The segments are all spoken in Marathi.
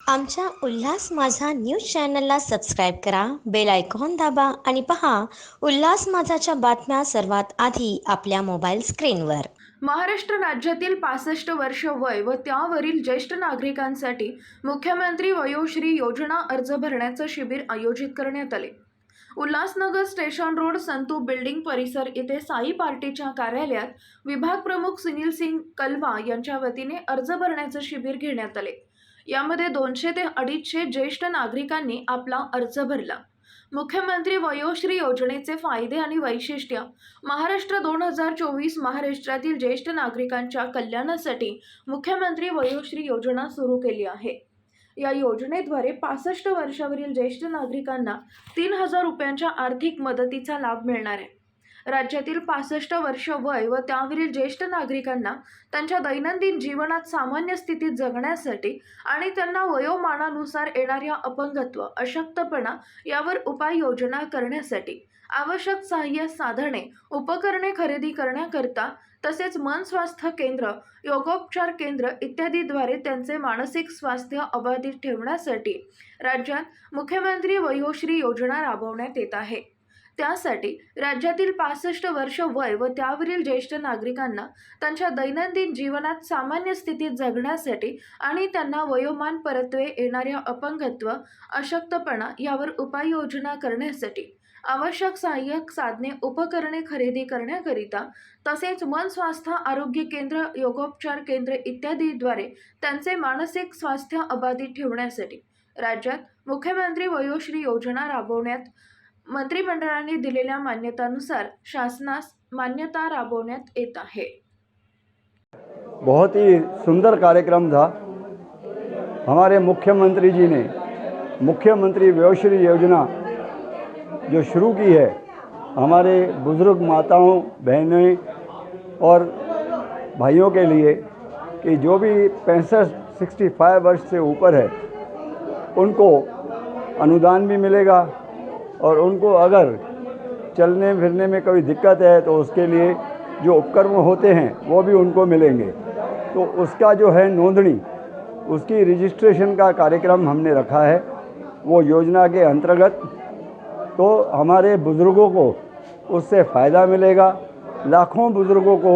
आमच्या उल्हास माझा न्यूज चॅनलला सबस्क्राईब करा, बेल आयकॉन दाबा आणि पहा उल्हास माझाच्या बातम्या सर्वात आधी आपल्या मोबाईल स्क्रीनवर। महाराष्ट्र राज्यातील 65 वर्ष वय व त्यावरील ज्येष्ठ नागरिकांसाठी मुख्यमंत्री वयोश्री योजना अर्ज भरण्याचं शिबिर आयोजित करण्यात आले। Ulhasnagar station road Santu building परिसर येथे साई पार्टीच्या कार्यालयात विभाग प्रमुख सुनील सिंग कलवा यांच्या वतीने अर्ज भरण्याचं शिबिर घेण्यात आले। यामध्ये 200 ते 250 ज्येष्ठ नागरिकांनी आपला अर्ज भरला। मुख्यमंत्री वयोश्री योजनेचे फायदे आणि वैशिष्ट्य। महाराष्ट्र 2024 महाराष्ट्रातील ज्येष्ठ नागरिकांच्या कल्याणासाठी मुख्यमंत्री वयोश्री योजना सुरू केली आहे। या योजनेद्वारे 65 वर्षावरील ज्येष्ठ नागरिकांना 3000 रुपयांच्या आर्थिक मदतीचा लाभ मिळणार आहे। राज्यातील 65 वर्ष वय व त्यावरील ज्येष्ठ नागरिकांना त्यांच्या दैनंदिन जीवनात सामान्य स्थितीत जगण्यासाठी आणि त्यांना वयोमानानुसार येणाऱ्या अपंगत्व, अशक्तपणा यावर उपाययोजना करण्यासाठी आवश्यक सहाय्य साधने, उपकरणे खरेदी करण्याकरता तसेच मन स्वास्थ्य केंद्र, योगोपचार केंद्र इत्यादीद्वारे त्यांचे मानसिक स्वास्थ्य अबाधित ठेवण्यासाठी राज्यात मुख्यमंत्री वयोश्री योजना राबवण्यात येत आहे। त्यासाठी राज्यातील 65 वर्ष वय व त्यावरील ज्येष्ठ नागरिकांना त्यांच्या दैनंदिन जीवनात सामान्य स्थितीत जगण्यासाठी आणि त्यांना वयोमान परत्वे येणाऱ्या अपंगत्व, अशक्तपणा यावर उपाययोजना करण्यासाठी आवश्यक सहाय्यक साधने, उपकरणे खरेदी करण्याकरिता तसेच मन स्वास्थ्य आरोग्य केंद्र, योगोपचार केंद्र इत्यादीद्वारे त्यांचे मानसिक स्वास्थ्य अबाधित ठेवण्यासाठी राज्यात मुख्यमंत्री वयोश्री योजना राबवण्यात मंत्रिमंडळाने दिलेल्या मान्यतानुसार शासनास मान्यता राबवण्यात येत आहे। बहुत ही सुंदर कार्यक्रम था। हमारे मुख्यमंत्री जी ने मुख्यमंत्री वयोश्री योजना जो शुरू की है, हमारे बुज़ुर्ग माताओं, बहनें और भाइयों के लिए कि जो भी 65 वर्ष से ऊपर है उनको अनुदान भी मिलेगा और उनको अगर चलने फिरने में कोई दिक्कत है तो उसके लिए जो उपकरण होते हैं वो भी उनको मिलेंगे। तो उसका जो है नोंदणी, उसकी रजिस्ट्रेशन का कार्यक्रम हमने रखा है। वो योजना के अंतर्गत तो हमारे बुज़ुर्गों को उससे फ़ायदा मिलेगा, लाखों बुज़ुर्गों को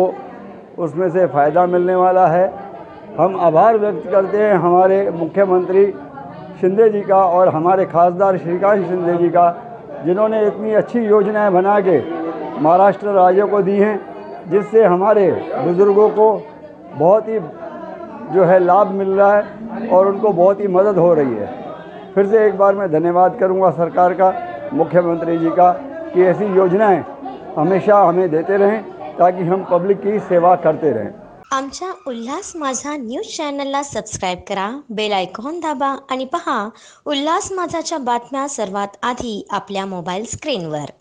उसमें से फ़ायदा मिलने वाला है। हम आभार व्यक्त करते हैं हमारे मुख्यमंत्री शिंदे जी का और हमारे खासदार श्रीकांत शिंदे जी का, जिन्होंने इतनी अच्छी योजनाएं बना के महाराष्ट्र राज्य को दी हैं, जिससे हमारे बुज़ुर्गों को बहुत ही जो है लाभ मिल रहा है और उनको बहुत ही मदद हो रही है। फिर से एक बार मैं धन्यवाद करूंगा सरकार का, मुख्यमंत्री जी का, कि ऐसी योजनाएं हमेशा हमें देते रहें ताकि हम पब्लिक की सेवा करते रहें। आमच्या उल्हास माझा न्यूज चॅनलला सबस्क्राईब करा, बेल आयकॉन दाबा आणि पहा उल्हास माझाच्या बातम्या सर्वात आधी आपल्या मोबाईल स्क्रीनवर।